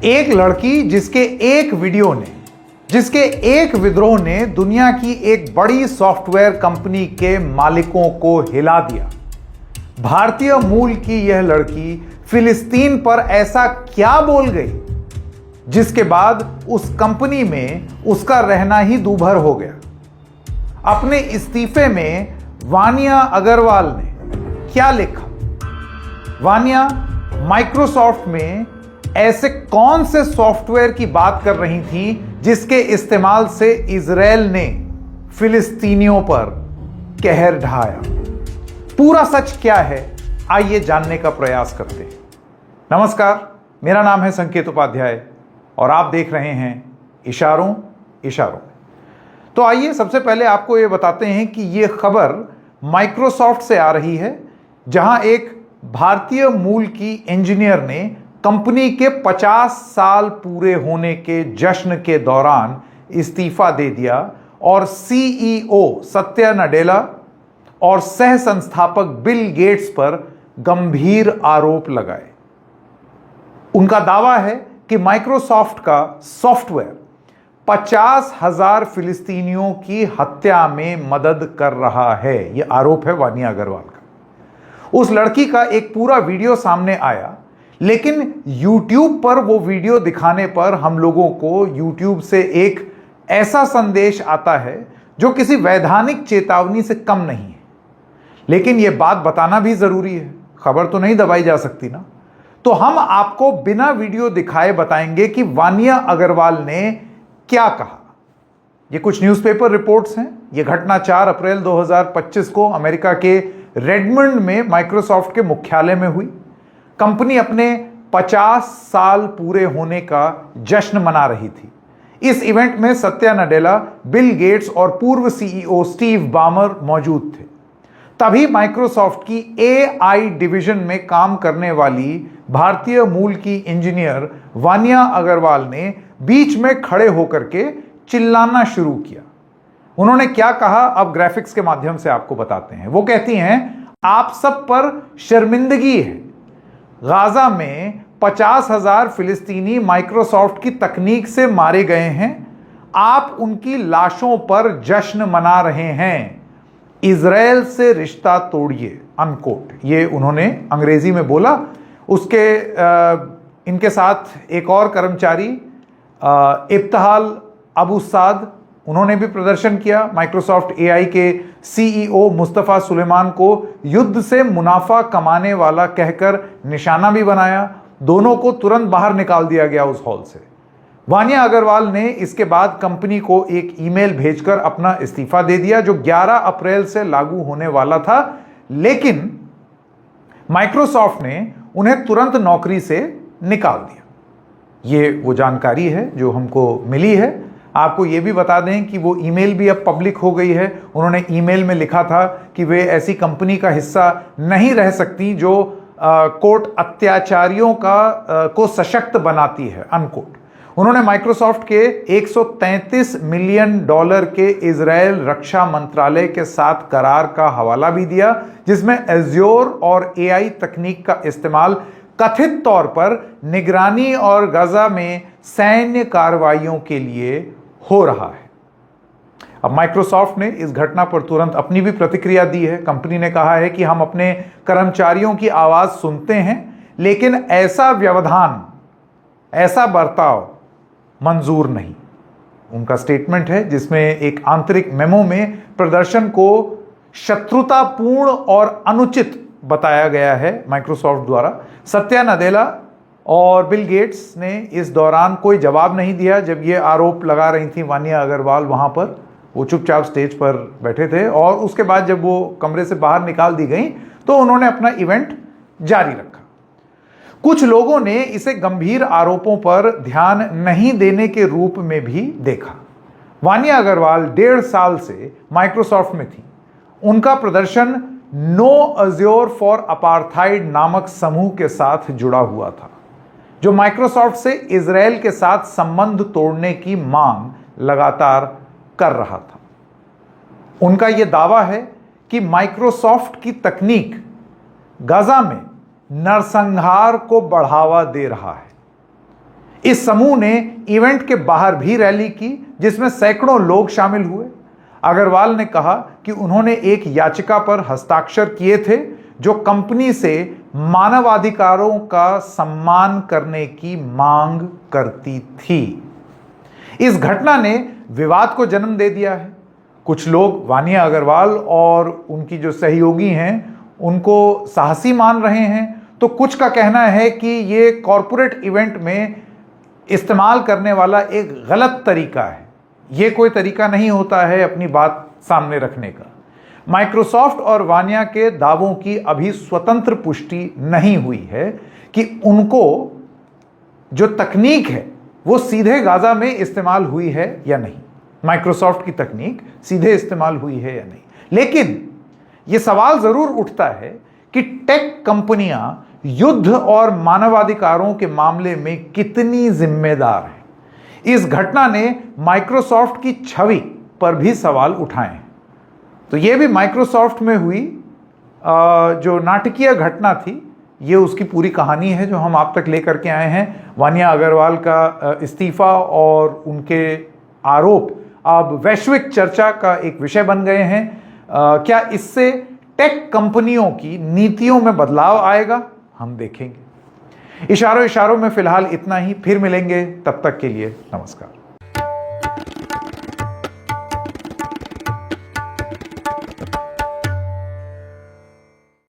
एक लड़की जिसके एक विद्रोह ने दुनिया की एक बड़ी सॉफ्टवेयर कंपनी के मालिकों को हिला दिया। भारतीय मूल की यह लड़की फिलिस्तीन पर ऐसा क्या बोल गई जिसके बाद उस कंपनी में उसका रहना ही दूभर हो गया। अपने इस्तीफे में वानिया अग्रवाल ने क्या लिखा? वानिया माइक्रोसॉफ्ट में ऐसे कौन से सॉफ्टवेयर की बात कर रही थी जिसके इस्तेमाल से इजराइल ने फिलिस्तीनियों पर कहर ढाया? पूरा सच क्या है, आइए जानने का प्रयास करते हैं। नमस्कार, मेरा नाम है संकेत उपाध्याय और आप देख रहे हैं इशारों में। तो आइए सबसे पहले आपको यह बताते हैं कि यह खबर माइक्रोसॉफ्ट से आ रही है, जहां एक भारतीय मूल की इंजीनियर ने कंपनी के 50 साल पूरे होने के जश्न के दौरान इस्तीफा दे दिया और सीईओ सत्या नडेला और सह संस्थापक बिल गेट्स पर गंभीर आरोप लगाए। उनका दावा है कि माइक्रोसॉफ्ट का सॉफ्टवेयर 50,000 फिलिस्तीनियों की हत्या में मदद कर रहा है। यह आरोप है वानिया अग्रवाल का। उस लड़की का एक पूरा वीडियो सामने आया, लेकिन YouTube पर वो वीडियो दिखाने पर हम लोगों को YouTube से एक ऐसा संदेश आता है जो किसी वैधानिक चेतावनी से कम नहीं है। लेकिन यह बात बताना भी जरूरी है, खबर तो नहीं दबाई जा सकती ना। तो हम आपको बिना वीडियो दिखाए बताएंगे कि वानिया अग्रवाल ने क्या कहा। ये कुछ न्यूज़पेपर रिपोर्ट्स हैं। यह घटना 4 अप्रैल 2025 को अमेरिका के रेडमंड में माइक्रोसॉफ्ट के मुख्यालय में हुई। कंपनी अपने 50 साल पूरे होने का जश्न मना रही थी। इस इवेंट में सत्या नडेला, बिल गेट्स और पूर्व सीईओ स्टीव बामर मौजूद थे। तभी माइक्रोसॉफ्ट की एआई डिवीजन में काम करने वाली भारतीय मूल की इंजीनियर वानिया अग्रवाल ने बीच में खड़े होकर के चिल्लाना शुरू किया। उन्होंने क्या कहा, अब ग्राफिक्स के माध्यम से आपको बताते हैं। वो कहती हैं, आप सब पर शर्मिंदगी है। गाजा में 50,000 फिलिस्तीनी माइक्रोसॉफ्ट की तकनीक से मारे गए हैं। आप उनकी लाशों पर जश्न मना रहे हैं। इजराइल से रिश्ता तोड़िए, अनकोट। ये उन्होंने अंग्रेजी में बोला। उसके इनके साथ एक और कर्मचारी इब्तिहाल अबू साद, उन्होंने भी प्रदर्शन किया। माइक्रोसॉफ्ट एआई के सीईओ मुस्तफा सुलेमान को युद्ध से मुनाफा कमाने वाला कहकर निशाना भी बनाया। दोनों को तुरंत बाहर निकाल दिया गया उस हॉल से। वानिया अग्रवाल ने इसके बाद कंपनी को एक ईमेल भेजकर अपना इस्तीफा दे दिया, जो 11 अप्रैल से लागू होने वाला था। लेकिन माइक्रोसॉफ्ट ने उन्हें तुरंत नौकरी से निकाल दिया। ये वो जानकारी है जो हमको मिली है। आपको ये भी बता दें कि वो ईमेल भी अब पब्लिक हो गई है। उन्होंने ईमेल में लिखा था कि वे ऐसी कंपनी का हिस्सा नहीं रह सकती जो कोट अत्याचारियों को सशक्त बनाती है, अनकोट। उन्होंने माइक्रोसॉफ्ट के $133 मिलियन के इजराइल रक्षा मंत्रालय के साथ करार का हवाला भी दिया, जिसमें एज्योर और एआई तकनीक का इस्तेमाल कथित तौर पर निगरानी और गाजा में सैन्य कार्रवाइयों के लिए हो रहा है। अब माइक्रोसॉफ्ट ने इस घटना पर तुरंत अपनी भी प्रतिक्रिया दी है। कंपनी ने कहा है कि हम अपने कर्मचारियों की आवाज सुनते हैं, लेकिन ऐसा व्यवधान, ऐसा बर्ताव मंजूर नहीं। उनका स्टेटमेंट है जिसमें एक आंतरिक मेमो में प्रदर्शन को शत्रुतापूर्ण और अनुचित बताया गया है माइक्रोसॉफ्ट द्वारा। सत्या नडेला और बिल गेट्स ने इस दौरान कोई जवाब नहीं दिया। जब ये आरोप लगा रही थी वानिया अग्रवाल, वहां पर वो चुपचाप स्टेज पर बैठे थे। और उसके बाद जब वो कमरे से बाहर निकाल दी गई तो उन्होंने अपना इवेंट जारी रखा। कुछ लोगों ने इसे गंभीर आरोपों पर ध्यान नहीं देने के रूप में भी देखा। वानिया अग्रवाल 1.5 साल से माइक्रोसॉफ्ट में थी। उनका प्रदर्शन नो अज्योर फॉर अपार्थाइड नामक समूह के साथ जुड़ा हुआ था, जो माइक्रोसॉफ्ट से इजराइल के साथ संबंध तोड़ने की मांग लगातार कर रहा था। उनका यह दावा है कि माइक्रोसॉफ्ट की तकनीक गाजा में नरसंहार को बढ़ावा दे रहा है। इस समूह ने इवेंट के बाहर भी रैली की जिसमें सैकड़ों लोग शामिल हुए। अग्रवाल ने कहा कि उन्होंने एक याचिका पर हस्ताक्षर किए थे जो कंपनी से मानवाधिकारों का सम्मान करने की मांग करती थी। इस घटना ने विवाद को जन्म दे दिया है। कुछ लोग वानिया अग्रवाल और उनकी जो सहयोगी हैं उनको साहसी मान रहे हैं, तो कुछ का कहना है कि ये कॉरपोरेट इवेंट में इस्तेमाल करने वाला एक गलत तरीका है। ये कोई तरीका नहीं होता है अपनी बात सामने रखने का। माइक्रोसॉफ्ट और वानिया के दावों की अभी स्वतंत्र पुष्टि नहीं हुई है कि उनको जो तकनीक है वो सीधे गाजा में इस्तेमाल हुई है या नहीं, माइक्रोसॉफ्ट की तकनीक सीधे इस्तेमाल हुई है या नहीं। लेकिन यह सवाल जरूर उठता है कि टेक कंपनियां युद्ध और मानवाधिकारों के मामले में कितनी जिम्मेदार हैं। इस घटना ने माइक्रोसॉफ्ट की छवि पर भी सवाल उठाए हैं। तो यह भी माइक्रोसॉफ्ट में हुई जो नाटकीय घटना थी, ये उसकी पूरी कहानी है जो हम आप तक लेकर के आए हैं। वानिया अग्रवाल का इस्तीफा और उनके आरोप अब वैश्विक चर्चा का एक विषय बन गए हैं। क्या इससे टेक कंपनियों की नीतियों में बदलाव आएगा, हम देखेंगे। इशारों इशारों में फिलहाल इतना ही, फिर मिलेंगे, तब तक के लिए नमस्कार।